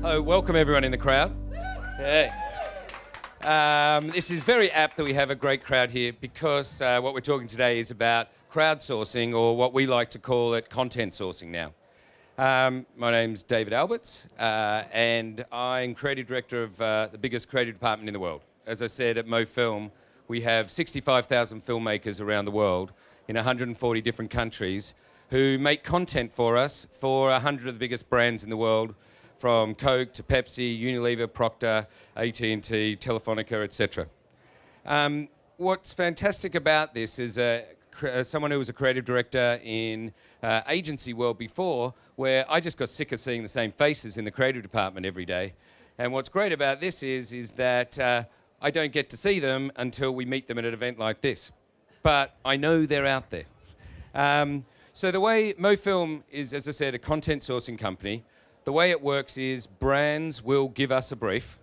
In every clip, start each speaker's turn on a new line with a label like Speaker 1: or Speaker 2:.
Speaker 1: Hello, welcome everyone in the crowd. Hey. This is very apt that we have a great crowd here because what we're talking today is about crowdsourcing, or what we like to call it, content sourcing now. My name's David Alberts, and I'm creative director of the biggest creative department in the world. As I said, at MoFilm, we have 65,000 filmmakers around the world in 140 different countries who make content for us for 100 of the biggest brands in the world, from Coke to Pepsi, Unilever, Procter, AT&T, Telefonica, etc. What's fantastic about this is someone who was a creative director in agency world before, where I just got sick of seeing the same faces in the creative department every day. And what's great about this is that I don't get to see them until we meet them at an event like this. But I know they're out there. So the way MoFilm is, as I said, a content sourcing company, the way it works is brands will give us a brief.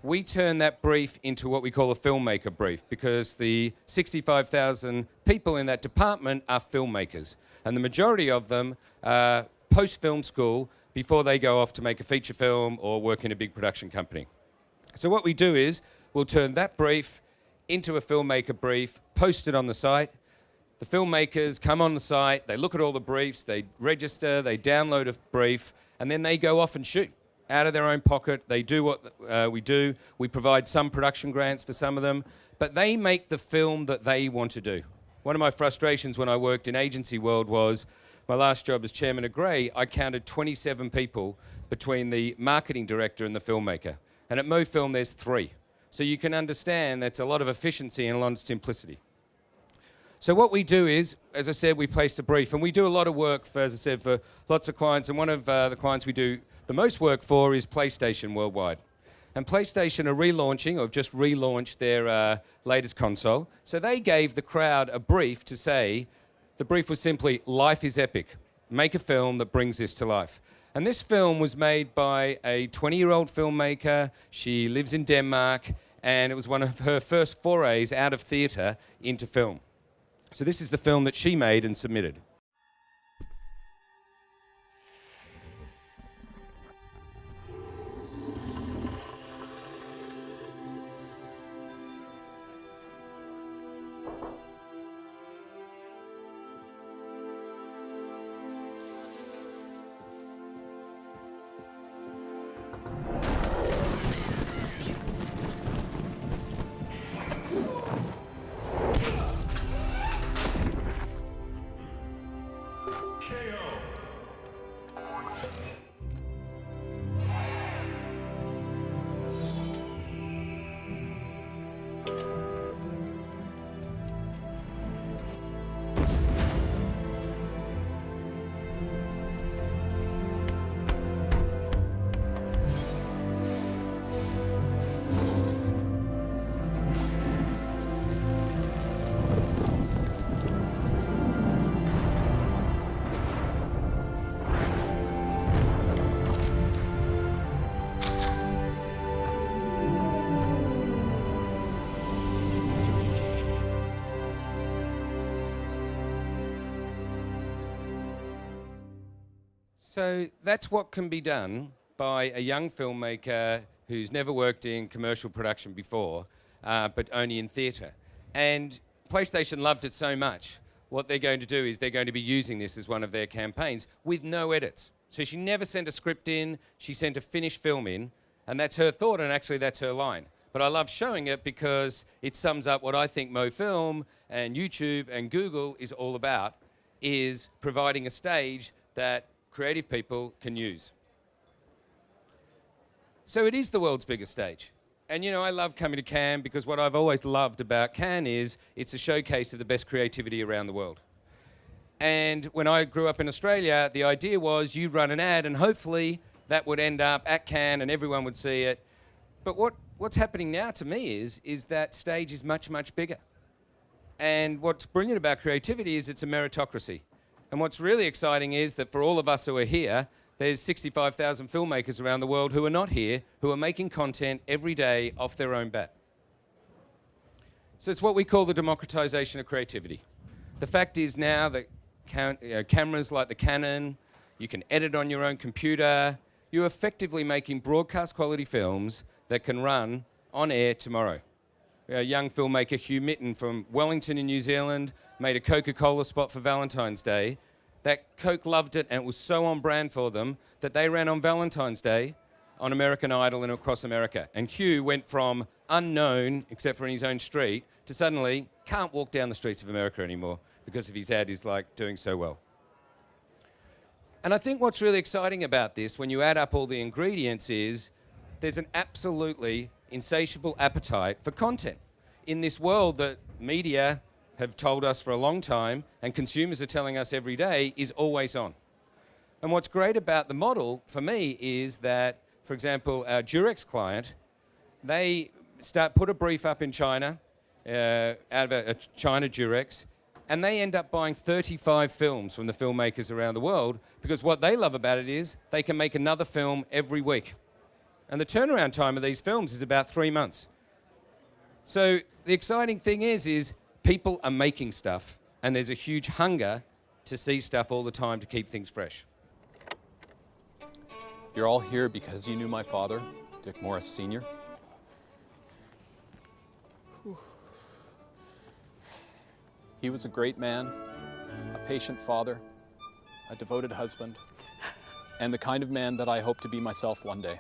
Speaker 1: We turn that brief into what we call a filmmaker brief, because the 65,000 people in that department are filmmakers. And the majority of them post-film school before they go off to make a feature film or work in a big production company. So what we do is we'll turn that brief into a filmmaker brief, post it on the site. The filmmakers come on the site, they look at all the briefs, they register, they download a brief, and then they go off and shoot out of their own pocket. They do what we do. We provide some production grants for some of them, but they make the film that they want to do. One of my frustrations when I worked in agency world was, my last job as chairman of Grey, I counted 27 people between the marketing director and the filmmaker. And at MoFilm, there's 3. So you can understand that's a lot of efficiency and a lot of simplicity. So what we do is, as I said, we place a brief, and we do a lot of work, as I said, for lots of clients, and one of the clients we do the most work for is PlayStation worldwide. And PlayStation are relaunching, or have just relaunched their latest console, so they gave the crowd a brief to say, the brief was simply, life is epic. Make a film that brings this to life. And this film was made by a 20-year-old filmmaker. She lives in Denmark, and it was one of her first forays out of theatre into film. So this is the film that she made and submitted. So that's what can be done by a young filmmaker who's never worked in commercial production before, but only in theatre. And PlayStation loved it so much, what they're going to do is they're going to be using this as one of their campaigns with no edits. So she never sent a script in, she sent a finished film in, and that's her thought, and actually that's her line. But I love showing it because it sums up what I think MoFilm and YouTube and Google is all about, is providing a stage that creative people can use. So it is the world's biggest stage. And you know, I love coming to Cannes because what I've always loved about Cannes is it's a showcase of the best creativity around the world. And when I grew up in Australia, the idea was you run an ad and hopefully that would end up at Cannes and everyone would see it. But what's happening now to me is that stage is much, much bigger. And what's brilliant about creativity is it's a meritocracy. And what's really exciting is that for all of us who are here, there's 65,000 filmmakers around the world who are not here, who are making content every day off their own bat. So it's what we call the democratization of creativity. The fact is now that cameras like the Canon, you can edit on your own computer, you're effectively making broadcast quality films that can run on air tomorrow. A young filmmaker, Hugh Mitten from Wellington in New Zealand, made a Coca-Cola spot for Valentine's Day. That Coke loved it, and it was so on brand for them that they ran on Valentine's Day on American Idol and across America. And Hugh went from unknown, except for in his own street, to suddenly can't walk down the streets of America anymore because of his ad is like doing so well. And I think what's really exciting about this, when you add up all the ingredients, is there's an absolutely insatiable appetite for content. In this world that media have told us for a long time, and consumers are telling us every day, is always on. And what's great about the model, for me, is that, for example, our Durex client, they put a brief up in China, out of a China Durex, and they end up buying 35 films from the filmmakers around the world, because what they love about it is they can make another film every week. And the turnaround time of these films is about 3 months. So the exciting thing is people are making stuff, and there's a huge hunger to see stuff all the time to keep things fresh.
Speaker 2: You're all here because you knew my father, Dick Morris Sr.? He was a great man, a patient father, a devoted husband, and the kind of man that I hope to be myself one day.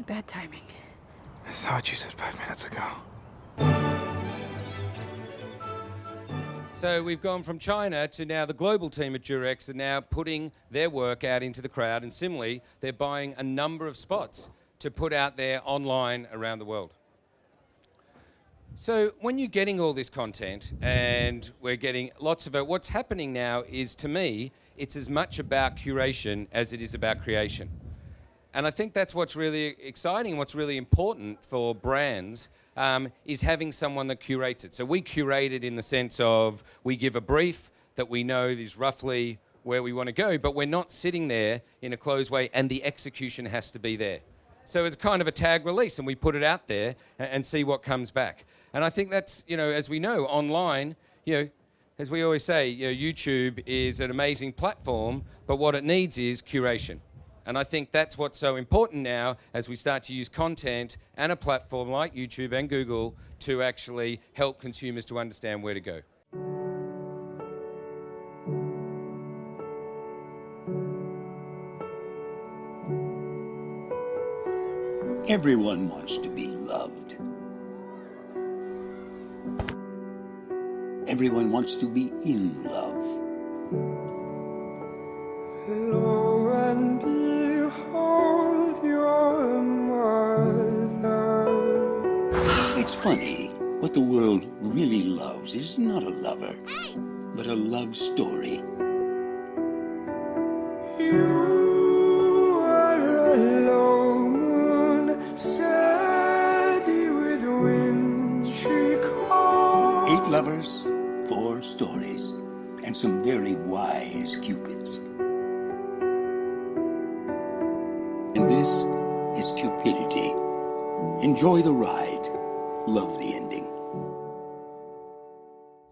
Speaker 3: Bad timing.
Speaker 4: Is that what you said 5 minutes ago?
Speaker 1: So we've gone from China to now the global team at Durex are now putting their work out into the crowd, and similarly, they're buying a number of spots to put out there online around the world. So when you're getting all this content, and we're getting lots of it, what's happening now is, to me, it's as much about curation as it is about creation. And I think that's what's really exciting, what's really important for brands, is having someone that curates it. So we curate it in the sense of we give a brief that we know is roughly where we want to go, but we're not sitting there in a closed way, and the execution has to be there. So it's kind of a tag release, and we put it out there and see what comes back. And I think that's, as we know, online, as we always say, YouTube is an amazing platform, but what it needs is curation. And I think that's what's so important now as we start to use content and a platform like YouTube and Google to actually help consumers to understand where to go.
Speaker 5: Everyone wants to be loved. Everyone wants to be in love.
Speaker 4: Lo and behold, your mother.
Speaker 5: It's funny, what the world really loves is not a lover, but a love story.
Speaker 4: You are a low moon, steady with wintry calm.
Speaker 5: 8 lovers, 4 stories, and some very wise cupids. And this is cupidity. Enjoy the ride. Love the ending.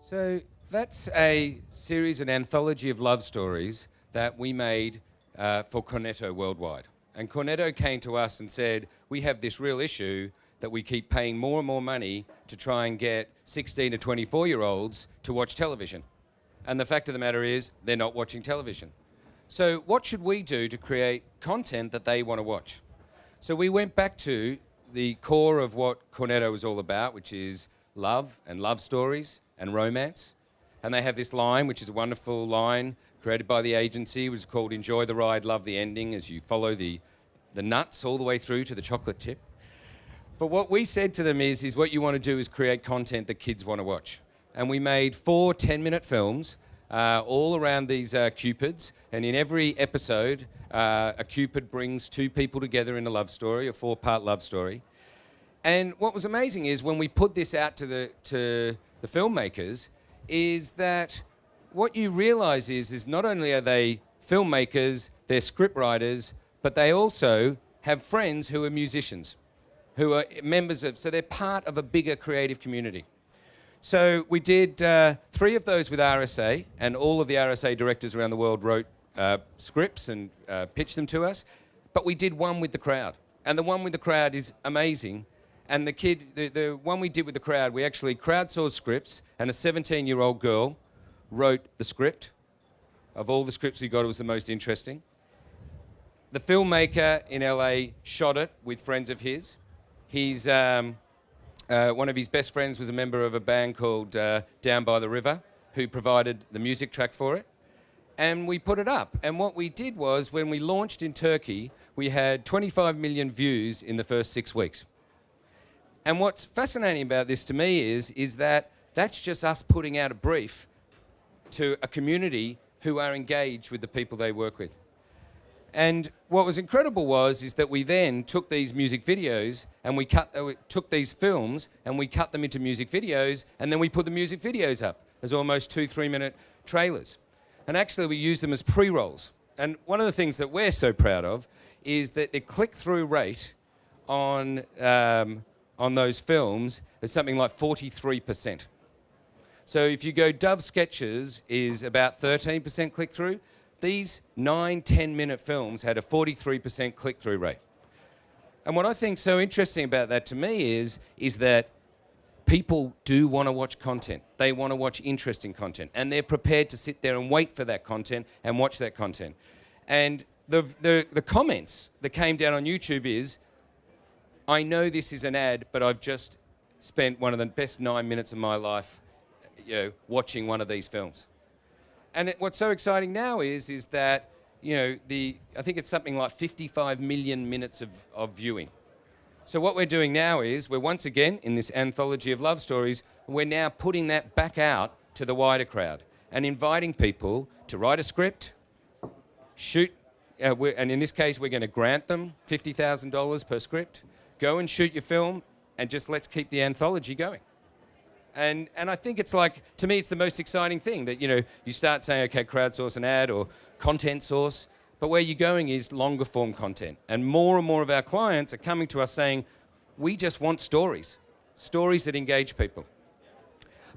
Speaker 1: So that's a series, an anthology of love stories that we made for Cornetto worldwide. And Cornetto came to us and said, we have this real issue that we keep paying more and more money to try and get 16 to 24-year-olds to watch television. And the fact of the matter is, they're not watching television. So what should we do to create content that they want to watch? So we went back to the core of what Cornetto was all about, which is love and love stories and romance. And they have this line, which is a wonderful line created by the agency, which is called Enjoy the Ride, Love the Ending, as you follow the nuts all the way through to the chocolate tip. But what we said to them is what you want to do is create content that kids want to watch. And we made 4 10-minute films all around these cupids. And in every episode, a cupid brings two people together in a love story, a 4-part love story. And what was amazing is when we put this out to the filmmakers, is that what you realise is not only are they filmmakers, they're script writers, but they also have friends who are musicians, who are members of, so they're part of a bigger creative community. So we did 3 of those with RSA, and all of the RSA directors around the world wrote scripts and pitched them to us. But we did one with the crowd, and the one with the crowd is amazing. And the one we did with the crowd, we actually crowdsourced scripts, and a 17-year-old girl wrote the script. Of all the scripts we got, it was the most interesting. The filmmaker in LA shot it with friends of his. He's one of his best friends was a member of a band called Down by the River, who provided the music track for it. And we put it up. And what we did was, when we launched in Turkey, we had 25 million views in the first 6 weeks. And what's fascinating about this to me is that that's just us putting out a brief to a community who are engaged with the people they work with. And what was incredible is that we then took these music videos and we took these films and we cut them into music videos, and then we put the music videos up as almost 2-3 minute trailers. And actually we used them as pre-rolls. And one of the things that we're so proud of is that the click-through rate on those films is something like 43%. So if you go Dove Sketches is about 13% click-through. These 9-10 minute films had a 43% click-through rate. And what I think so interesting about that to me is that people do want to watch content. They want to watch interesting content, and they're prepared to sit there and wait for that content and watch that content. And the comments that came down on YouTube is, I know this is an ad, but I've just spent one of the best 9 minutes of my life, watching one of these films. And what's so exciting now is that, I think it's something like 55 million minutes of viewing. So what we're doing now is, we're once again in this anthology of love stories, we're now putting that back out to the wider crowd and inviting people to write a script, shoot, and in this case we're going to grant them $50,000 per script, go and shoot your film, and just let's keep the anthology going. And I think it's like, to me, it's the most exciting thing that, you start saying, okay, crowdsource an ad or content source, but where you're going is longer form content. And more of our clients are coming to us saying, we just want stories that engage people.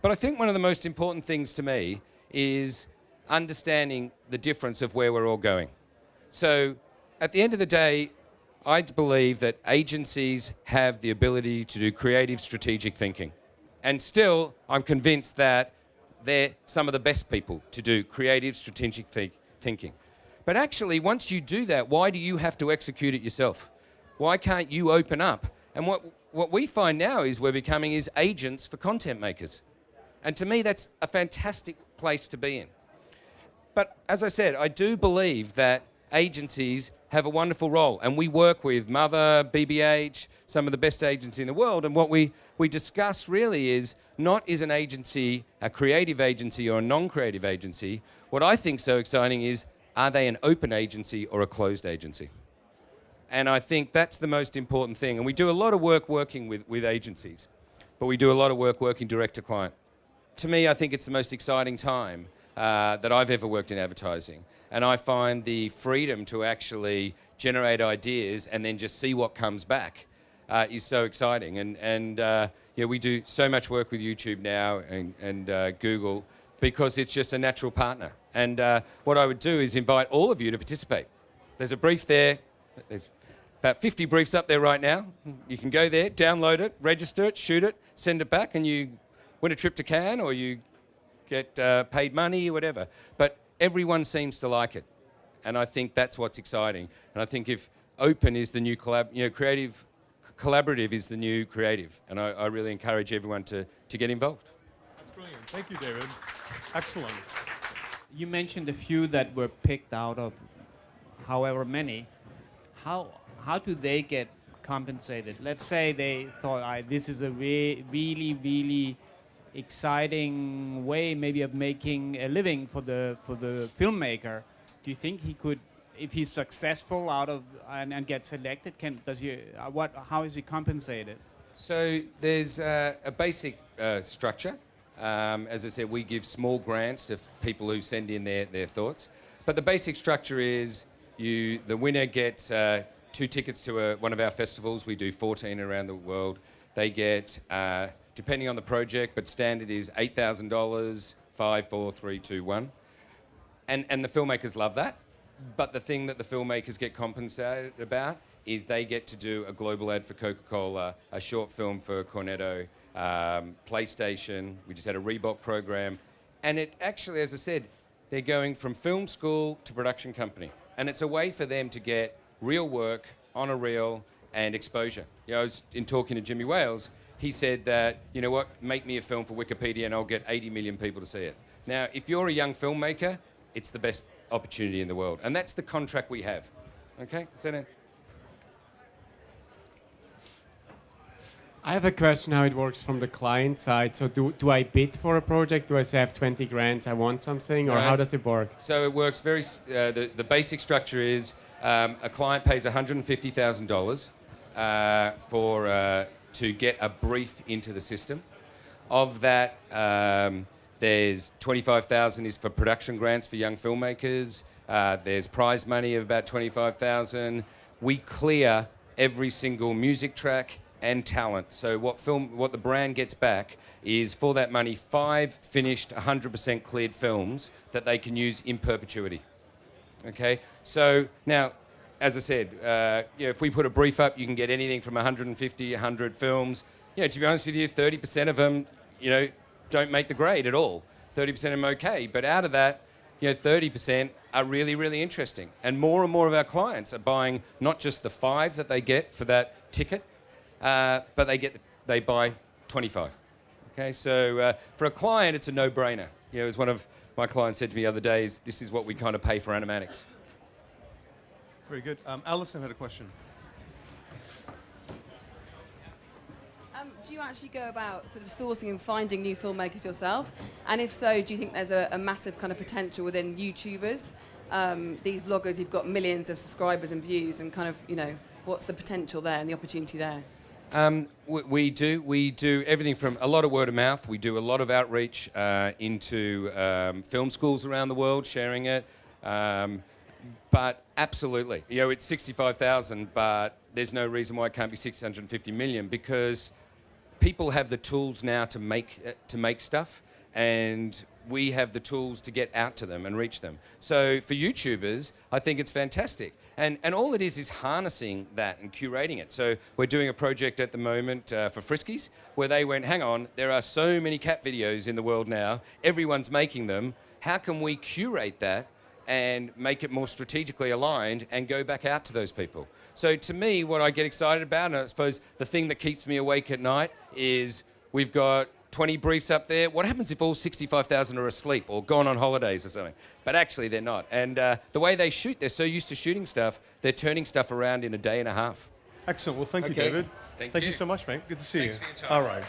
Speaker 1: But I think one of the most important things to me is understanding the difference of where we're all going. So at the end of the day, I believe that agencies have the ability to do creative strategic thinking. And still, I'm convinced that they're some of the best people to do creative, strategic thinking. But actually, once you do that, why do you have to execute it yourself? Why can't you open up? And what we find now is we're becoming is agents for content makers. And to me, that's a fantastic place to be in. But as I said, I do believe that agencies have a wonderful role. And we work with Mother, BBH, some of the best agencies in the world. And what we discuss really is not is an agency a creative agency or a non-creative agency. What I think so exciting is, are they an open agency or a closed agency? And I think that's the most important thing. And we do a lot of work working with agencies, but we do a lot of work working direct to client. To me, I think it's the most exciting time that I've ever worked in advertising. And I find the freedom to actually generate ideas and then just see what comes back is so exciting. And we do so much work with YouTube now and Google, because it's just a natural partner. And what I would do is invite all of you to participate. There's a brief there. There's about 50 briefs up there right now. You can go there, download it, register it, shoot it, send it back, and you win a trip to Cannes, or you get paid money or whatever. But everyone seems to like it. And I think that's what's exciting. And I think if open is the new collaborative is the new creative. And I really encourage everyone to get involved.
Speaker 6: That's brilliant. Thank you, David. Excellent.
Speaker 7: You mentioned a few that were picked out of however many. How do they get compensated? Let's say they thought, this is a really exciting way maybe of making a living for the filmmaker. Do you think he could, if he's successful out of and gets selected, how is he compensated?
Speaker 1: So there's a basic structure. As I said, we give small grants to people who send in their thoughts. But the basic structure is the winner gets 2 tickets to one of our festivals. We do 14 around the world. They get, depending on the project, but standard is $8,000, 5, 4, 3, 2, 1. And the filmmakers love that. But the thing that the filmmakers get compensated about is they get to do a global ad for Coca-Cola, a short film for Cornetto, PlayStation. We just had a Reebok program. And it actually, as I said, they're going from film school to production company. And it's a way for them to get real work on a reel and exposure. I was in talking to Jimmy Wales. He said that, you know what, make me a film for Wikipedia and I'll get 80 million people to see it. Now, if you're a young filmmaker, it's the best opportunity in the world. And that's the contract we have. Okay? Is that it?
Speaker 8: I have a question how it works from the client side. So do I bid for a project? Do I say I have 20 grand, I want something? Or how does it work?
Speaker 1: So it works the basic structure is a client pays $150,000 to get a brief into the system. Of that, there's $25,000 is for production grants for young filmmakers. There's prize money of about $25,000. We clear every single music track and talent. So what the brand gets back is, for that money, 5 finished 100% cleared films that they can use in perpetuity. Okay? So now, as I said, if we put a brief up, you can get anything from 150, 100 films. To be honest with you, 30% of them, don't make the grade at all. 30% of them okay. But out of that, 30% are really, really interesting. And more of our clients are buying not just the 5 that they get for that ticket, but they buy 25. Okay, so for a client, it's a no-brainer. As one of my clients said to me the other day, this is what we kind of pay for animatics.
Speaker 6: Very good. Alison had a question.
Speaker 9: Do you actually go about sort of sourcing and finding new filmmakers yourself? And if so, do you think there's a massive kind of potential within YouTubers? These vloggers, you've got millions of subscribers and views, and kind of, what's the potential there and the opportunity there?
Speaker 1: We do everything from a lot of word of mouth. We do a lot of outreach into film schools around the world, sharing it. But absolutely, it's 65,000, but there's no reason why it can't be 650 million, because people have the tools now to make stuff, and we have the tools to get out to them and reach them. So for YouTubers, I think it's fantastic. And all it is harnessing that and curating it. So we're doing a project at the moment for Friskies, where they went, hang on, there are so many cat videos in the world now, everyone's making them, how can we curate that and make it more strategically aligned and go back out to those people? So to me, what I get excited about, and I suppose the thing that keeps me awake at night, is we've got 20 briefs up there. What happens if all 65,000 are asleep or gone on holidays or something? But actually they're not. And the way they shoot, they're so used to shooting stuff, they're turning stuff around in a day and a half.
Speaker 6: Excellent. Well, thank you, David.
Speaker 1: Thank you
Speaker 6: so much, mate. Good to see
Speaker 1: Thanks
Speaker 6: you.
Speaker 1: for your time.
Speaker 6: All right.